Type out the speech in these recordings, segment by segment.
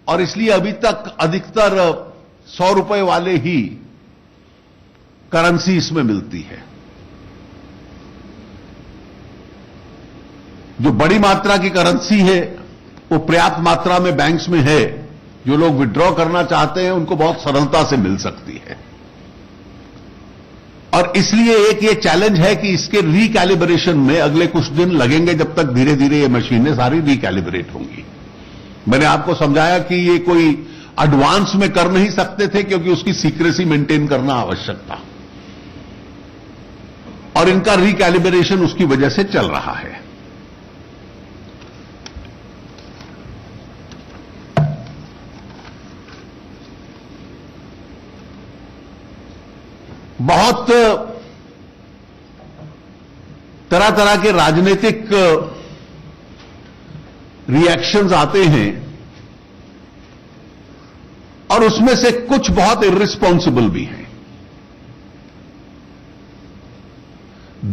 और इसलिए अभी तक अधिकतर 100 रुपए वाले ही करेंसी इसमें मिलती है। जो बड़ी मात्रा की करेंसी है वो पर्याप्त मात्रा में बैंक्स में है, जो लोग विड्रॉ करना चाहते हैं उनको बहुत सरलता से मिल सकती है। और इसलिए एक ये चैलेंज है कि इसके रिकैलिब्रेशन में अगले कुछ दिन लगेंगे, जब तक धीरे धीरे ये मशीनें सारी रिकैलिब्रेट होंगी। मैंने आपको समझाया कि ये कोई एडवांस में कर नहीं सकते थे, क्योंकि उसकी सीक्रेसी मेंटेन करना आवश्यक था, और इनका रिकैलिब्रेशन उसकी वजह से चल रहा है। बहुत तरह तरह के राजनीतिक रिएक्शंस आते हैं, और उसमें से कुछ बहुत इर्रिस्पॉन्सिबल भी हैं।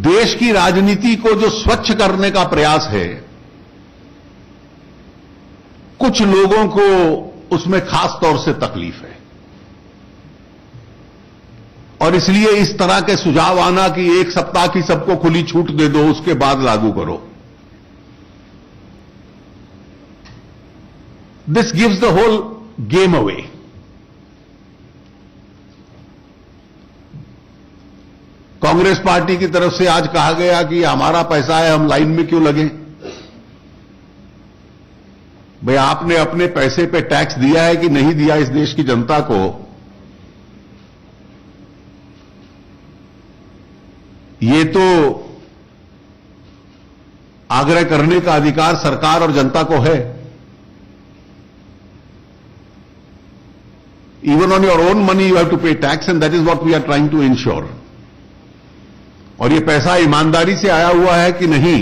देश की राजनीति को जो स्वच्छ करने का प्रयास है, कुछ लोगों को उसमें खास तौर से तकलीफ है, और इसलिए इस तरह के सुझाव आना कि एक सप्ताह की सबको खुली छूट दे दो, उसके बाद लागू करो, this gives the whole game away. Congress party की तरफ से आज कहा गया कि हमारा पैसा है, हम लाइन में क्यों लगे। भाई, आपने अपने पैसे पे टैक्स दिया है कि नहीं दिया इस देश की जनता को, ये तो आग्रह करने का अधिकार सरकार और जनता को है। Even on your own money you have to pay tax, and that is what we are trying to ensure. और ये पैसा ईमानदारी से आया हुआ है कि नहीं,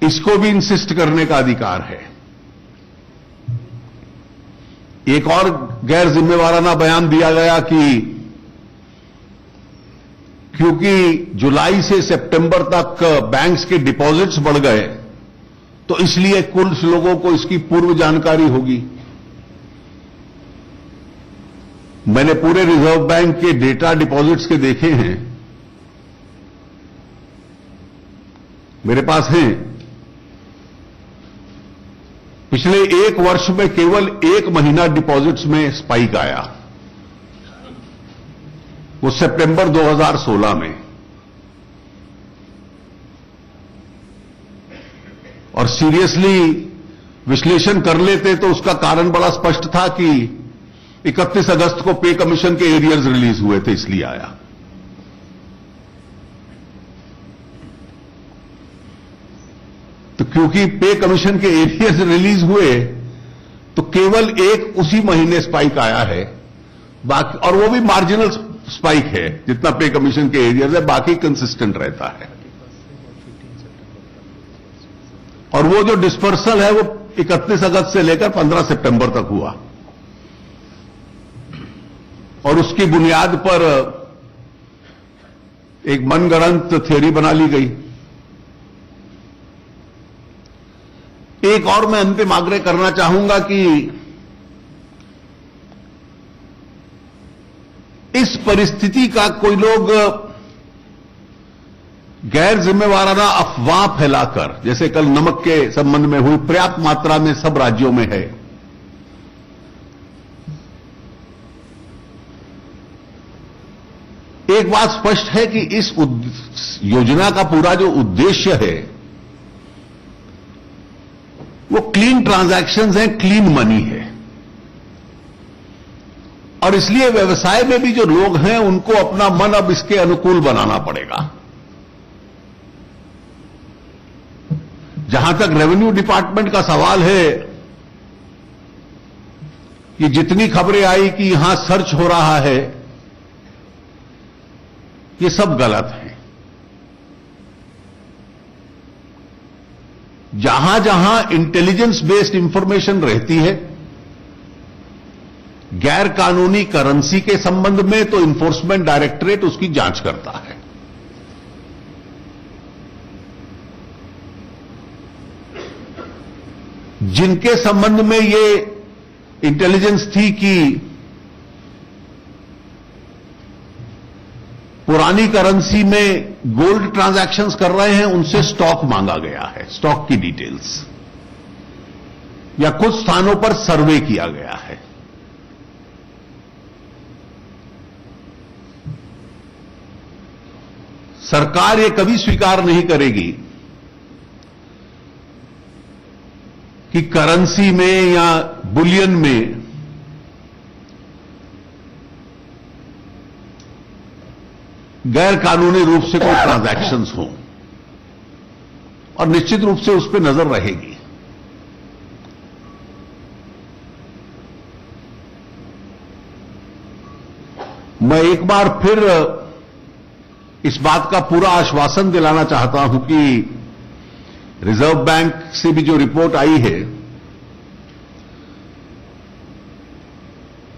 इसको भी इंसिस्ट करने का अधिकार है। एक और गैर जिम्मेवाराना बयान दिया गया कि क्योंकि जुलाई से सितंबर तक बैंक्स के डिपॉजिट्स बढ़ गए, तो इसलिए कुछ लोगों को इसकी पूर्व जानकारी होगी। मैंने पूरे रिजर्व बैंक के डेटा डिपॉजिट्स के देखे हैं, मेरे पास हैं। पिछले एक वर्ष में केवल एक महीना डिपॉजिट्स में स्पाइक आया, वो सितंबर 2016 में। और सीरियसली विश्लेषण कर लेते तो उसका कारण बड़ा स्पष्ट था कि 31 अगस्त को पे कमीशन के एरियर्स रिलीज हुए थे, इसलिए आया। तो क्योंकि पे कमीशन के एरियर्स रिलीज हुए, तो केवल एक उसी महीने स्पाइक आया है, बाकी, और वो भी मार्जिनल स्पाइक है, जितना पे कमीशन के एरियर्स है, बाकी कंसिस्टेंट रहता है। और वो जो डिस्पर्सल है वो 31 अगस्त से लेकर 15 सितंबर तक हुआ, और उसकी बुनियाद पर एक मनगढ़ंत थ्योरी बना ली गई। एक और मैं अंतिम आग्रह करना चाहूंगा कि इस परिस्थिति का कोई लोग गैर जिम्मेवाराना अफवाह फैलाकर, जैसे कल नमक के संबंध में हुई, पर्याप्त मात्रा में सब राज्यों में है, एक बात स्पष्ट है कि इस योजना का पूरा जो उद्देश्य है वो क्लीन ट्रांजैक्शंस हैं, क्लीन मनी है। और इसलिए व्यवसाय में भी जो लोग हैं उनको अपना मन अब इसके अनुकूल बनाना पड़ेगा। जहां तक रेवेन्यू डिपार्टमेंट का सवाल है कि जितनी खबरें आई कि यहां सर्च हो रहा है, ये सब गलत है। जहां जहां इंटेलिजेंस बेस्ड इंफॉर्मेशन रहती है गैर कानूनी करेंसी के संबंध में, तो इन्फोर्समेंट डायरेक्टरेट उसकी जांच करता है। जिनके संबंध में ये इंटेलिजेंस थी कि पुरानी करेंसी में गोल्ड ट्रांजैक्शंस कर रहे हैं, उनसे स्टॉक मांगा गया है, स्टॉक की डिटेल्स, या कुछ स्थानों पर सर्वे किया गया है। सरकार ये कभी स्वीकार नहीं करेगी कि करेंसी में या बुलियन में गैर कानूनी रूप से कोई ट्रांजैक्शंस हों, और निश्चित रूप से उस पर नजर रहेगी। मैं एक बार फिर इस बात का पूरा आश्वासन दिलाना चाहता हूं कि रिजर्व बैंक से भी जो रिपोर्ट आई है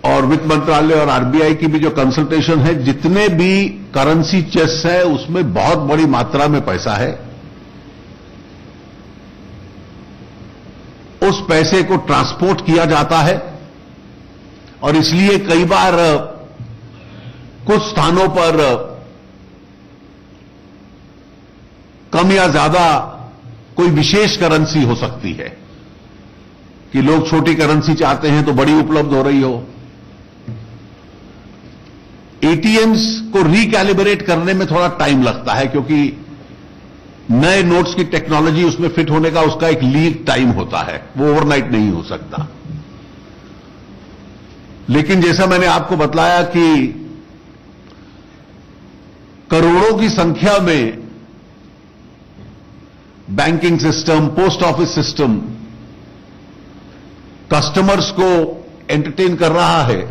और वित्त मंत्रालय और आरबीआई की भी जो कंसल्टेशन है, जितने भी करेंसी चेस है उसमें बहुत बड़ी मात्रा में पैसा है। उस पैसे को ट्रांसपोर्ट किया जाता है और इसलिए कई बार कुछ स्थानों पर कम या ज्यादा कोई विशेष करेंसी हो सकती है कि लोग छोटी करेंसी चाहते हैं तो बड़ी उपलब्ध हो रही हो। एटीएम्स को रिकैलिब्रेट करने में थोड़ा टाइम लगता है, क्योंकि नए नोट्स की टेक्नोलॉजी उसमें फिट होने का उसका एक लीड टाइम होता है, वो ओवरनाइट नहीं हो सकता। लेकिन जैसा मैंने आपको बतलाया कि करोड़ों की संख्या में banking system, post office system customers को एंटरटेन कर रहा है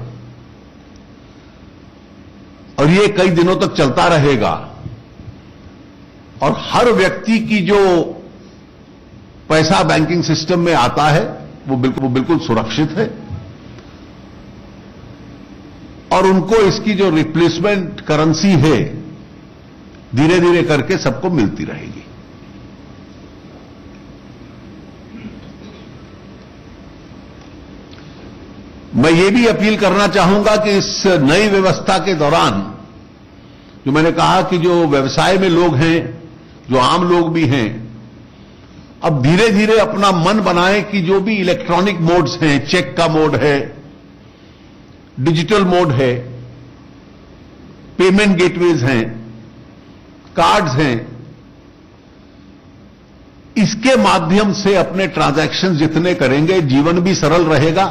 और ये कई दिनों तक चलता रहेगा, और हर व्यक्ति की जो पैसा बैंकिंग सिस्टम में आता है वो बिल्कुल सुरक्षित है, और उनको इसकी जो रिप्लेसमेंट करेंसी है धीरे धीरे करके सबको मिलती रहेगी। मैं ये भी अपील करना चाहूंगा कि इस नई व्यवस्था के दौरान, जो मैंने कहा कि जो व्यवसाय में लोग हैं, जो आम लोग भी हैं, अब धीरे धीरे अपना मन बनाएं कि जो भी इलेक्ट्रॉनिक मोड्स हैं, चेक का मोड है, डिजिटल मोड है, पेमेंट गेटवेज हैं, कार्ड्स हैं, इसके माध्यम से अपने ट्रांजैक्शन जितने करेंगे जीवन भी सरल रहेगा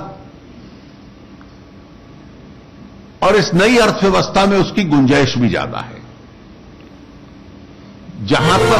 और इस नई अर्थव्यवस्था में उसकी गुंजाइश भी ज्यादा है। जहां पर